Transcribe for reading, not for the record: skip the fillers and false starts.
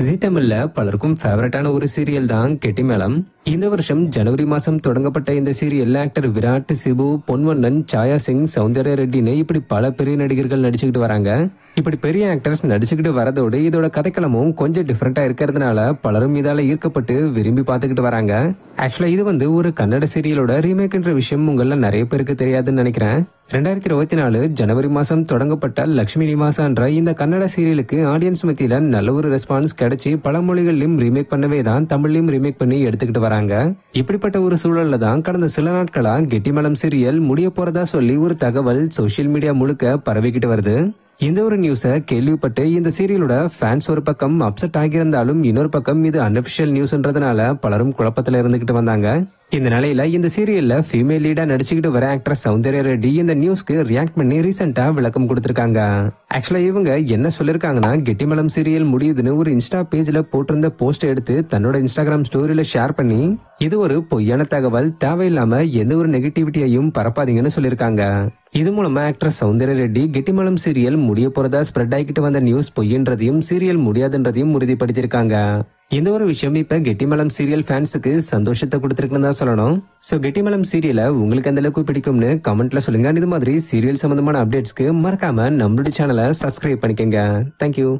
ஜீ தமிழ்ல பலருக்கும் ஃபேவரட்டான ஒரு சீரியல் தான் கெட்டிமேளம். இந்த வருஷம் ஜனவரி மாசம் தொடங்கப்பட்ட இந்த சீரியல்ல ஆக்டர் விராட், சிபு, பொன்வண்ணன், சாயா சிங், சௌந்தர்யா ரெட்டின்னு இப்படி பல பெரிய நடிகர்கள் நடிச்சுக்கிட்டு வராங்க. இப்படி பெரிய ஆக்டர்ஸ் நடிச்சுக்கிட்டு வரதோடு இதோட கதைக்களமும் கொஞ்சம் டிஃபரெண்டா இருக்கிறதுனால பலரும் இதால ஈர்க்கப்பட்டு விரும்பி பார்த்துக்கிட்டு வராங்க. ஆக்சுவலா இது ஒரு கன்னட சீரியலோட ரீமேக்ன்ற விஷயம் உங்கள நிறைய பேருக்கு தெரியாதுன்னு நினைக்கிறேன். 2024 ஜனவரி மாசம் தொடங்கப்பட்ட லட்சுமி நிவாசான்ற இந்த கன்னட சீரியலுக்கு ஆடியன்ஸ் மத்தியில நல்ல ஒரு ரெஸ்பான்ஸ் கிடைச்சி பல மொழிகளிலும் ரீமேக் பண்ணவே தான் தமிழ்லயும் ரீமேக் பண்ணி எடுத்துக்கிட்டு வராங்க. இப்படிப்பட்ட ஒரு சூழல்ல தான் கடந்த சில நாட்களா கெட்டிமேளம் சீரியல் முடிய போறதா சொல்லி ஒரு தகவல் சோசியல் மீடியா முழுக்க பரவிக்கிட்டு வருது. இந்த ஒரு நியூஸ கேள்விப்பட்டு இந்த சீரியலோட ஃபேன்ஸ் ஒரு பக்கம் அப்செட் ஆகியிருந்தாலும் இன்னொரு பக்கம் இது அன்அபிஷியல் நியூஸ்ன்றதுனால பலரும் குழப்பத்துல இருந்துகிட்டு வந்தாங்க. இந்த நிலையில இந்த சீரியல்ல ஃபீமேல் லீடா நடிச்சுக்கிட்டு வர ஆக்டர் சௌந்தர்யா ரெட்டி இந்த நியூஸ்க்கு ரியாக்ட் பண்ணி ரீசெண்டா விளக்கம் கொடுத்திருக்காங்க. ஆக்சுவலா இவங்க என்ன சொல்லிருக்காங்கன்னா, கெட்டிமேளம் சீரியல் முடியுதுன்னு ஒரு இன்ஸ்டா பேஜ்ல போட்டிருந்த போஸ்ட் எடுத்து தன்னோட இன்ஸ்டாகிராம் ஸ்டோரியில ஷேர் பண்ணி இது ஒரு பொய்யான தகவல், தேவையில்லாம எந்த ஒரு நெகட்டிவிட்டியையும் பரப்பாதீங்கன்னு சொல்லிருக்காங்க. இது மூலமா ஆக்டர் சௌந்தர்யா ரெட்டி கெட்டிமேளம் சீரியல் முடிய போறதா ஸ்ப்ரெட் ஆகிட்டு வந்த நியூஸ் பொய்ன்றதையும் சீரியல் முடியாதுன்றதையும் உறுதிப்படுத்திருக்காங்க. இந்த ஒரு விஷயம் இப்ப கெட்டிமேளம் சீரியல் ஃபேன்ஸுக்கு சந்தோஷத்தை கொடுத்திருக்குன்னு தான் சொல்லணும். சோ கெட்டிமேளம் சீரியலை உங்களுக்கு எந்த அளவுக்கு பிடிக்கும்னு கமெண்ட்ல சொல்லுங்க. இது மாதிரி சீரியல் சம்பந்தமான அப்டேட்ஸ்க்கு மறக்காம நம்மளுடைய சேனலை சப்ஸ்கிரைப் பண்ணிக்கங்க. தேங்க்யூ.